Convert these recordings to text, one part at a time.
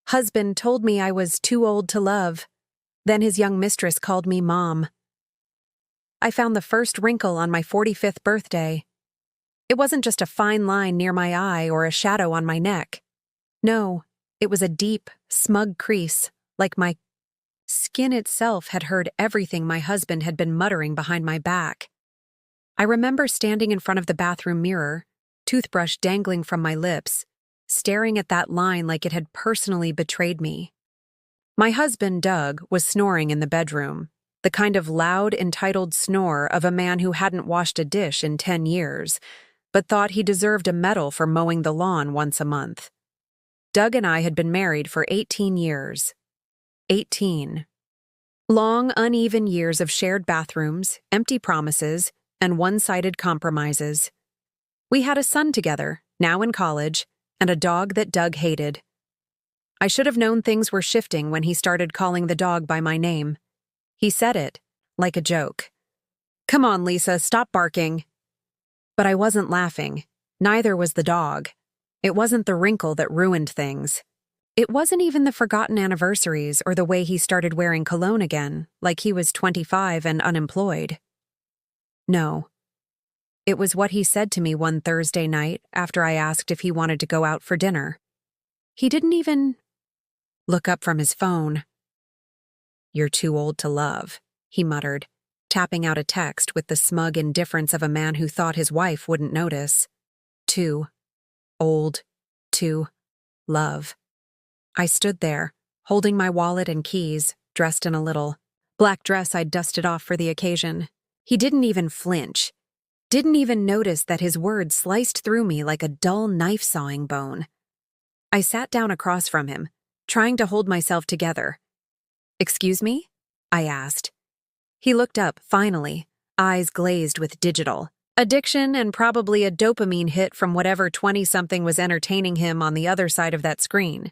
husband told me I was too old to love. Then his young mistress called me Mom. I found the first wrinkle on my 45th birthday. It wasn't just a fine line near my eye or a shadow on my neck. No, it was a deep, smug crease, like my skin itself had heard everything my husband had been muttering behind my back. I remember standing in front of the bathroom mirror, toothbrush dangling from my lips, staring at that line like it had personally betrayed me. My husband, Doug, was snoring in the bedroom, the kind of loud, entitled snore of a man who hadn't washed a dish in 10 years, but thought he deserved a medal for mowing the lawn once a month. Doug and I had been married for 18 years. 18. Long, uneven years of shared bathrooms, empty promises, and one-sided compromises. We had a son together, now in college, and a dog that Doug hated. I should have known things were shifting when he started calling the dog by my name. He said it, like a joke. "Come on, Lisa, stop barking." But I wasn't laughing. Neither was the dog. It wasn't the wrinkle that ruined things. It wasn't even the forgotten anniversaries or the way he started wearing cologne again, like he was 25 and unemployed. No. It was what he said to me one Thursday night after I asked if he wanted to go out for dinner. He didn't even look up from his phone. "You're too old to love," he muttered, tapping out a text with the smug indifference of a man who thought his wife wouldn't notice. Too old to love. I stood there, holding my wallet and keys, dressed in a little black dress I'd dusted off for the occasion. He didn't even flinch. Didn't even notice that his words sliced through me like a dull knife-sawing bone. I sat down across from him, trying to hold myself together. "Excuse me?" I asked. He looked up, finally, eyes glazed with digital. Addiction and probably a dopamine hit from whatever 20-something was entertaining him on the other side of that screen.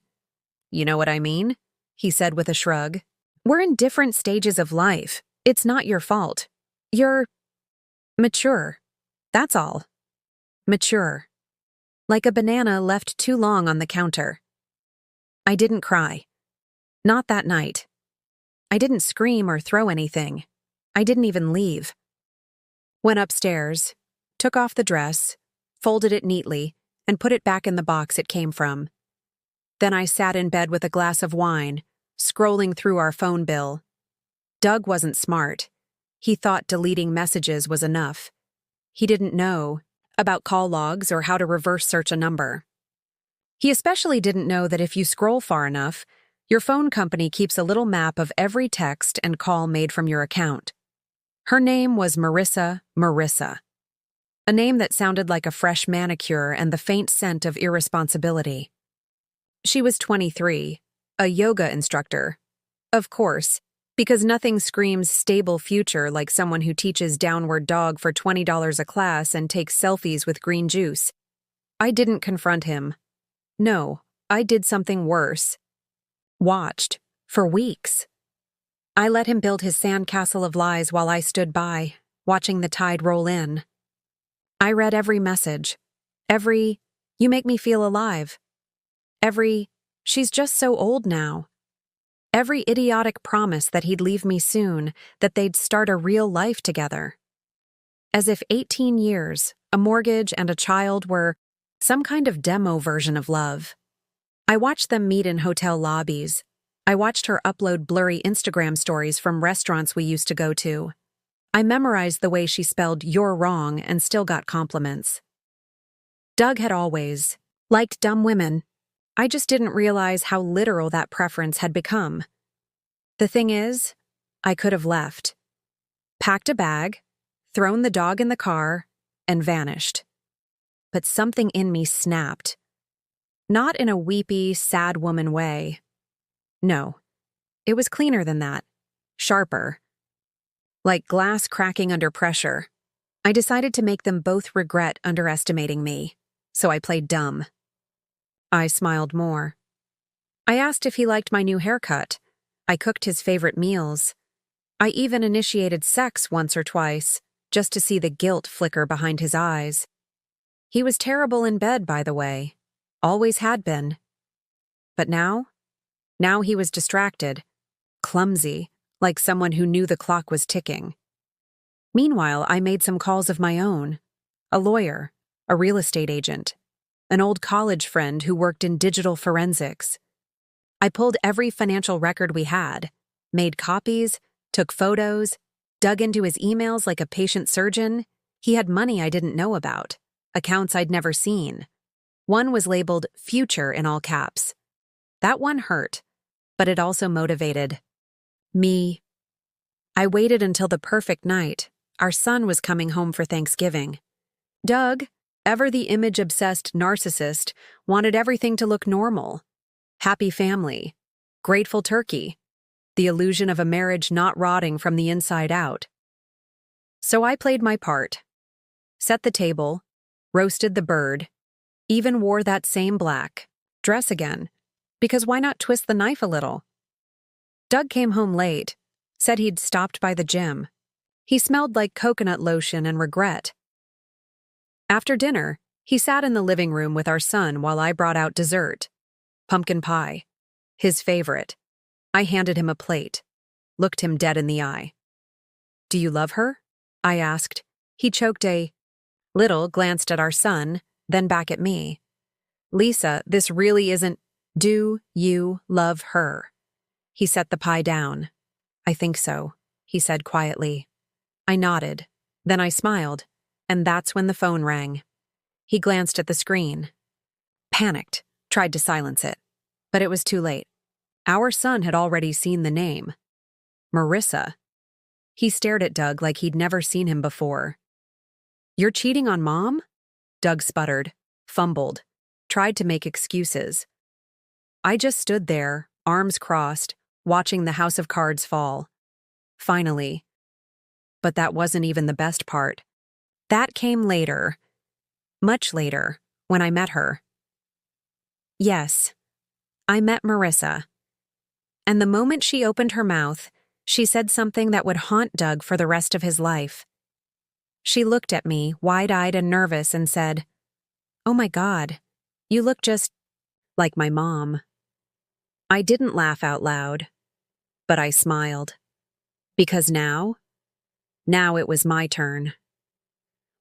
"You know what I mean?" he said with a shrug. "We're in different stages of life. It's not your fault. You're mature. That's all. Mature. Like a banana left too long on the counter." I didn't cry. Not that night. I didn't scream or throw anything. I didn't even leave. Went upstairs, took off the dress, folded it neatly, and put it back in the box it came from. Then I sat in bed with a glass of wine, scrolling through our phone bill. Doug wasn't smart. He thought deleting messages was enough. He didn't know about call logs or how to reverse search a number. He especially didn't know that if you scroll far enough, your phone company keeps a little map of every text and call made from your account. Her name was Marissa. A name that sounded like a fresh manicure and the faint scent of irresponsibility. She was 23, a yoga instructor. Of course, because nothing screams stable future like someone who teaches downward dog for $20 a class and takes selfies with green juice. I didn't confront him. No, I did something worse. Watched, for weeks. I let him build his sandcastle of lies while I stood by, watching the tide roll in. I read every message. Every, "You make me feel alive." Every, "She's just so old now." Every idiotic promise that he'd leave me soon, that they'd start a real life together. As if 18 years, a mortgage, and a child were some kind of demo version of love. I watched them meet in hotel lobbies. I watched her upload blurry Instagram stories from restaurants we used to go to. I memorized the way she spelled "you're wrong" and still got compliments. Doug had always liked dumb women. I just didn't realize how literal that preference had become. The thing is, I could have left. Packed a bag, thrown the dog in the car, and vanished. But something in me snapped. Not in a weepy, sad woman way. No, it was cleaner than that. Sharper. Like glass cracking under pressure. I decided to make them both regret underestimating me, so I played dumb. I smiled more. I asked if he liked my new haircut. I cooked his favorite meals. I even initiated sex once or twice, just to see the guilt flicker behind his eyes. He was terrible in bed, by the way. Always had been. But now, Now he was distracted, clumsy, like someone who knew the clock was ticking. Meanwhile, I made some calls of my own. A lawyer, a real estate agent, an old college friend who worked in digital forensics. I pulled every financial record we had, made copies, took photos, dug into his emails like a patient surgeon. He had money I didn't know about, accounts I'd never seen. One was labeled future in all caps. That one hurt, but it also motivated me. I waited until the perfect night. Our son was coming home for Thanksgiving. Doug, ever the image-obsessed narcissist, wanted everything to look normal. Happy family, grateful turkey, the illusion of a marriage not rotting from the inside out. So I played my part, set the table, roasted the bird, even wore that same black dress again, because why not twist the knife a little? Doug came home late, said he'd stopped by the gym. He smelled like coconut lotion and regret. After dinner, he sat in the living room with our son while I brought out dessert. Pumpkin pie. His favorite. I handed him a plate, looked him dead in the eye. "Do you love her?" I asked. He choked a little, glanced at our son, then back at me. "Lisa, this really isn't. Do you love her?" He set the pie down. "I think so," he said quietly. I nodded. Then I smiled, and that's when the phone rang. He glanced at the screen. Panicked, tried to silence it. But it was too late. Our son had already seen the name. Marissa. He stared at Doug like he'd never seen him before. "You're cheating on Mom?" Doug sputtered, fumbled, tried to make excuses. I just stood there, arms crossed, watching the house of cards fall. Finally. But that wasn't even the best part. That came later. Much later, when I met her. Yes, I met Marissa. And the moment she opened her mouth, she said something that would haunt Doug for the rest of his life. She looked at me, wide-eyed and nervous, and said, "Oh my God, you look just like my mom." I didn't laugh out loud, but I smiled. Because now it was my turn.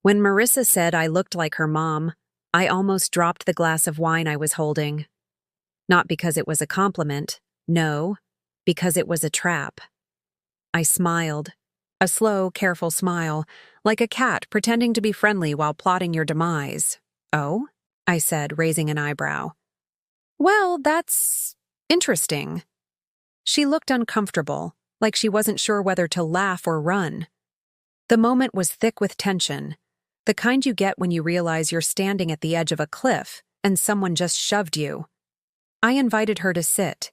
When Marissa said I looked like her mom, I almost dropped the glass of wine I was holding. Not because it was a compliment, no, because it was a trap. I smiled, a slow, careful smile, like a cat pretending to be friendly while plotting your demise. "Oh?" I said, raising an eyebrow. "Well, that's interesting." She looked uncomfortable, like she wasn't sure whether to laugh or run. The moment was thick with tension, the kind you get when you realize you're standing at the edge of a cliff and someone just shoved you. I invited her to sit.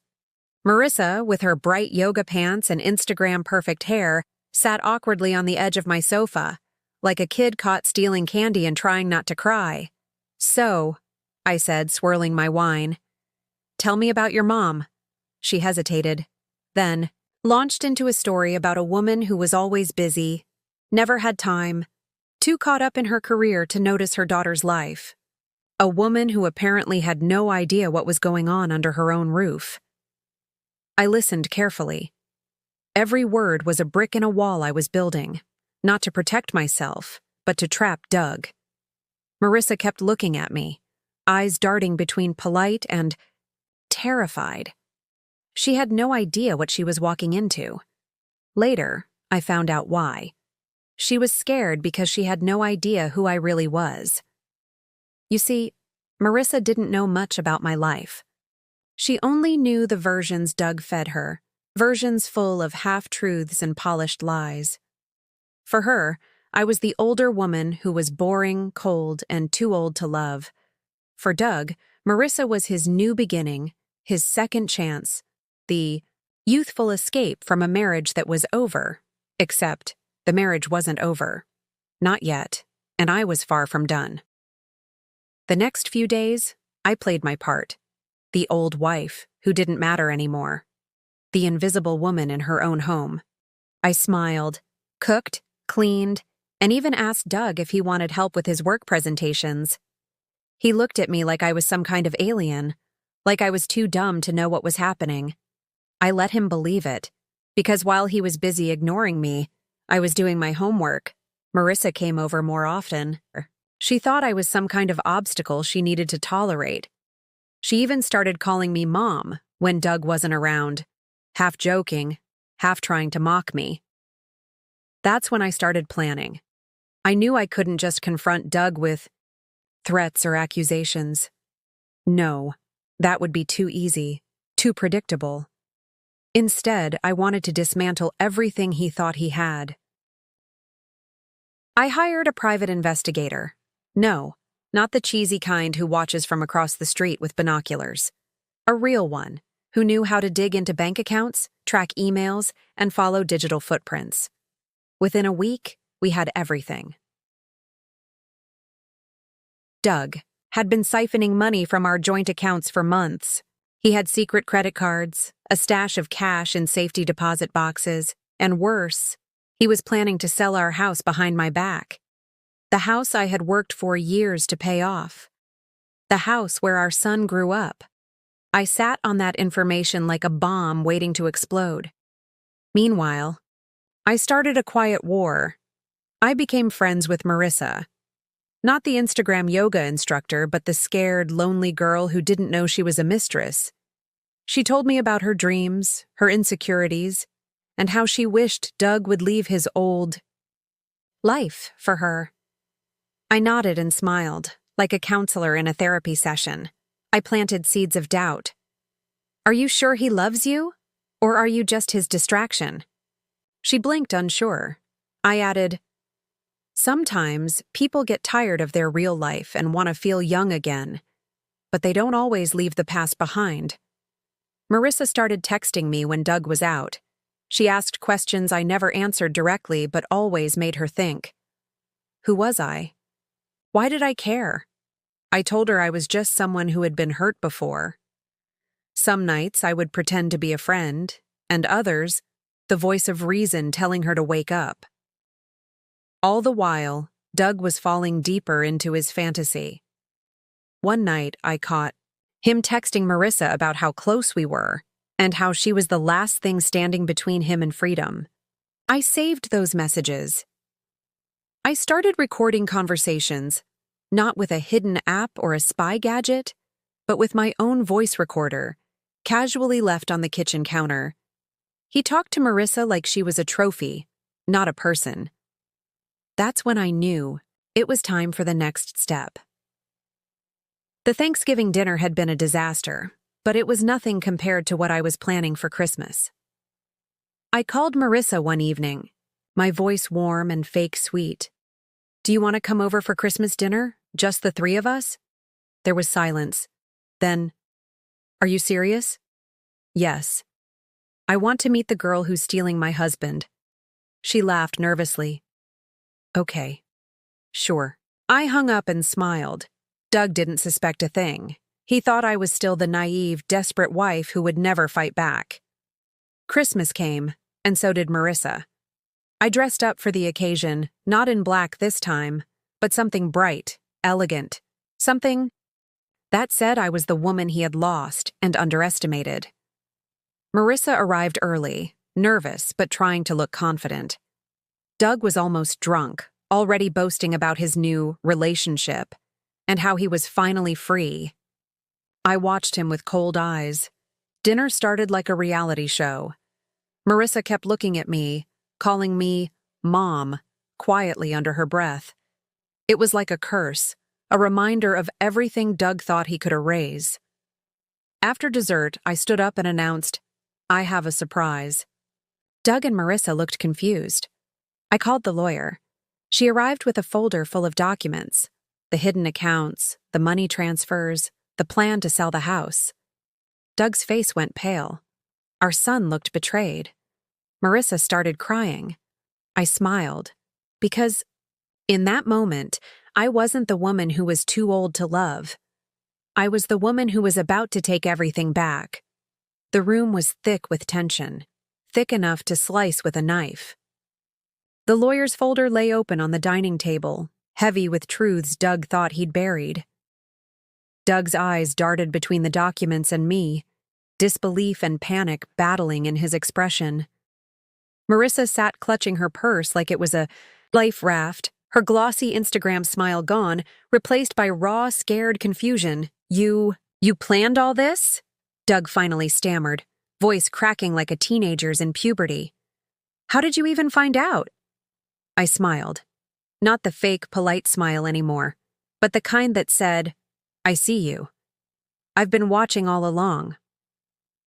Marissa, with her bright yoga pants and Instagram-perfect hair, sat awkwardly on the edge of my sofa, like a kid caught stealing candy and trying not to cry. "So," I said, swirling my wine, "tell me about your mom." She hesitated, then launched into a story about a woman who was always busy, never had time, too caught up in her career to notice her daughter's life. A woman who apparently had no idea what was going on under her own roof. I listened carefully. Every word was a brick in a wall I was building, not to protect myself, but to trap Doug. Marissa kept looking at me, eyes darting between polite and terrified. She had no idea what she was walking into. Later, I found out why. She was scared because she had no idea who I really was. You see, Marissa didn't know much about my life. She only knew the versions Doug fed her, versions full of half-truths and polished lies. For her, I was the older woman who was boring, cold, and too old to love. For Doug, Marissa was his new beginning, his second chance, the youthful escape from a marriage that was over, except the marriage wasn't over. Not yet, and I was far from done. The next few days, I played my part. The old wife, who didn't matter anymore. The invisible woman in her own home. I smiled, cooked, cleaned, and even asked Doug if he wanted help with his work presentations. He looked at me like I was some kind of alien, like I was too dumb to know what was happening. I let him believe it, because while he was busy ignoring me, I was doing my homework. Marissa came over more often. She thought I was some kind of obstacle she needed to tolerate. She even started calling me Mom when Doug wasn't around, half joking, half trying to mock me. That's when I started planning. I knew I couldn't just confront Doug with threats or accusations. No, that would be too easy, too predictable. Instead, I wanted to dismantle everything he thought he had. I hired a private investigator. No, not the cheesy kind who watches from across the street with binoculars. A real one, who knew how to dig into bank accounts, track emails, and follow digital footprints. Within a week, we had everything. Doug had been siphoning money from our joint accounts for months. He had secret credit cards, a stash of cash in safety deposit boxes, and worse, he was planning to sell our house behind my back. The house I had worked for years to pay off. The house where our son grew up. I sat on that information like a bomb waiting to explode. Meanwhile, I started a quiet war. I became friends with Marissa. Not the Instagram yoga instructor, but the scared, lonely girl who didn't know she was a mistress. She told me about her dreams, her insecurities, and how she wished Doug would leave his old life for her. I nodded and smiled, like a counselor in a therapy session. I planted seeds of doubt. Are you sure he loves you? Or are you just his distraction? She blinked, unsure. I added, sometimes people get tired of their real life and want to feel young again, but they don't always leave the past behind. Marissa started texting me when Doug was out. She asked questions I never answered directly but always made her think. Who was I? Why did I care? I told her I was just someone who had been hurt before. Some nights I would pretend to be a friend, and others, the voice of reason telling her to wake up. All the while, Doug was falling deeper into his fantasy. One night, I caught him texting Marissa about how close we were, and how she was the last thing standing between him and freedom. I saved those messages. I started recording conversations, not with a hidden app or a spy gadget, but with my own voice recorder, casually left on the kitchen counter. He talked to Marissa like she was a trophy, not a person. That's when I knew it was time for the next step. The Thanksgiving dinner had been a disaster, but it was nothing compared to what I was planning for Christmas. I called Marissa one evening, my voice warm and fake sweet. Do you want to come over for Christmas dinner? Just the three of us? There was silence. Then, are you serious? Yes. I want to meet the girl who's stealing my husband. She laughed nervously. Okay. Sure. I hung up and smiled. Doug didn't suspect a thing. He thought I was still the naive, desperate wife who would never fight back. Christmas came, and so did Marissa. I dressed up for the occasion, not in black this time, but something bright, elegant, something that said I was the woman he had lost and underestimated. Marissa arrived early, nervous but trying to look confident. Doug was almost drunk, already boasting about his new relationship and how he was finally free. I watched him with cold eyes. Dinner started like a reality show. Marissa kept looking at me, calling me Mom, quietly under her breath. It was like a curse, a reminder of everything Doug thought he could erase. After dessert, I stood up and announced, I have a surprise. Doug and Marissa looked confused. I called the lawyer. She arrived with a folder full of documents, the hidden accounts, the money transfers, the plan to sell the house. Doug's face went pale. Our son looked betrayed. Marissa started crying. I smiled, because in that moment, I wasn't the woman who was too old to love. I was the woman who was about to take everything back. The room was thick with tension, thick enough to slice with a knife. The lawyer's folder lay open on the dining table, heavy with truths Doug thought he'd buried. Doug's eyes darted between the documents and me, disbelief and panic battling in his expression. Marissa sat clutching her purse like it was a life raft, her glossy Instagram smile gone, replaced by raw, scared confusion. You planned all this? Doug finally stammered, voice cracking like a teenager's in puberty. How did you even find out? I smiled. Not the fake, polite smile anymore, but the kind that said, I see you. I've been watching all along.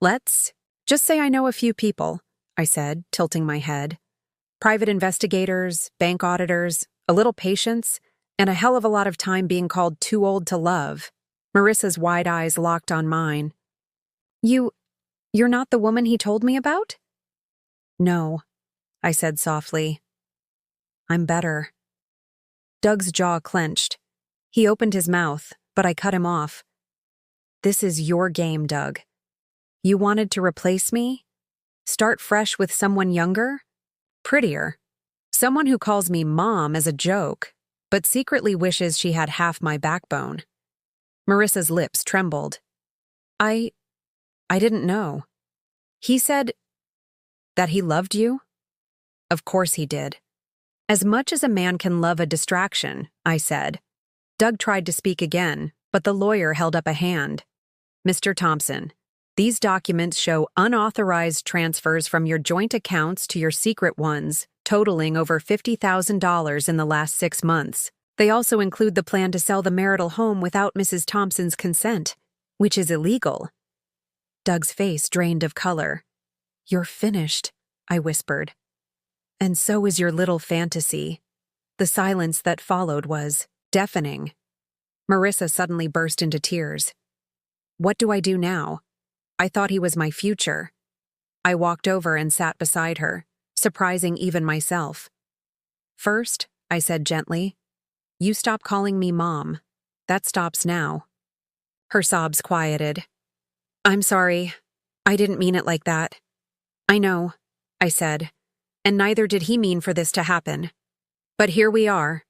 Let's just say I know a few people, I said, tilting my head. Private investigators, bank auditors, a little patience, and a hell of a lot of time being called too old to love. Marissa's wide eyes locked on mine. You're not the woman he told me about? No, I said softly. I'm better. Doug's jaw clenched. He opened his mouth, but I cut him off. This is your game, Doug. You wanted to replace me? Start fresh with someone younger? Prettier? Someone who calls me mom as a joke, but secretly wishes she had half my backbone. Marissa's lips trembled. I didn't know. He said that he loved you? Of course he did. As much as a man can love a distraction, I said. Doug tried to speak again, but the lawyer held up a hand. Mr. Thompson, these documents show unauthorized transfers from your joint accounts to your secret ones, totaling over $50,000 in the last 6 months. They also include the plan to sell the marital home without Mrs. Thompson's consent, which is illegal. Doug's face drained of color. You're finished, I whispered. And so is your little fantasy. The silence that followed was deafening. Marissa suddenly burst into tears. What do I do now? I thought he was my future. I walked over and sat beside her, surprising even myself. First, I said gently, you stop calling me Mom. That stops now. Her sobs quieted. I'm sorry. I didn't mean it like that. I know, I said, and neither did he mean for this to happen. But here we are.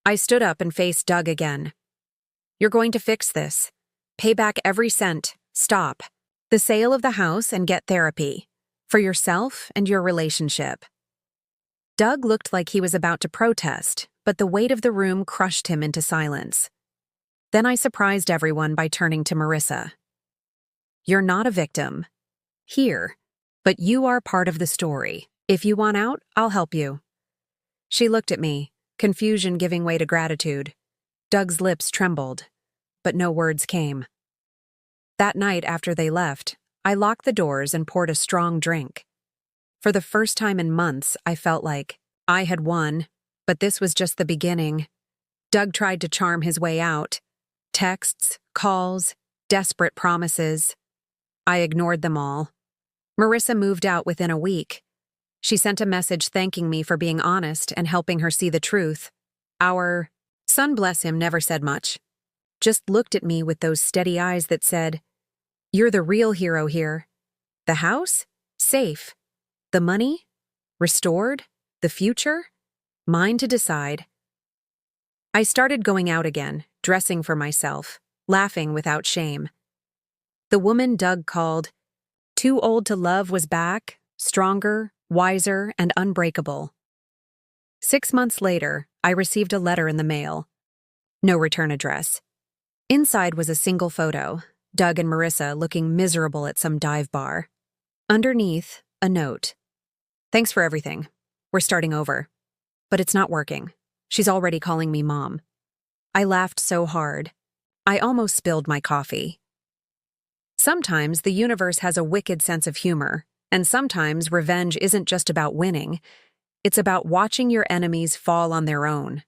I stood up and faced Doug again. You're going to fix this. Pay back every cent. Stop. The sale of the house and get therapy. For yourself and your relationship. Doug looked like he was about to protest, but the weight of the room crushed him into silence. Then I surprised everyone by turning to Marissa. You're not a victim. Here. But you are part of the story. If you want out, I'll help you. She looked at me, confusion giving way to gratitude. Doug's lips trembled, but no words came. That night after they left, I locked the doors and poured a strong drink. For the first time in months, I felt like I had won, but this was just the beginning. Doug tried to charm his way out. Texts, calls, desperate promises. I ignored them all. Marissa moved out within a week. She sent a message thanking me for being honest and helping her see the truth. Our son, bless him, never said much. Just looked at me with those steady eyes that said, you're the real hero here. The house? Safe. The money? Restored? The future? Mine to decide. I started going out again, dressing for myself, laughing without shame. The woman Doug called Too Old to Love was back, stronger, wiser, and unbreakable. 6 months later, I received a letter in the mail. No return address. Inside was a single photo, Doug and Marissa looking miserable at some dive bar. Underneath, a note. Thanks for everything. We're starting over. But it's not working. She's already calling me Mom. I laughed so hard. I almost spilled my coffee. Sometimes the universe has a wicked sense of humor, and sometimes revenge isn't just about winning. It's about watching your enemies fall on their own.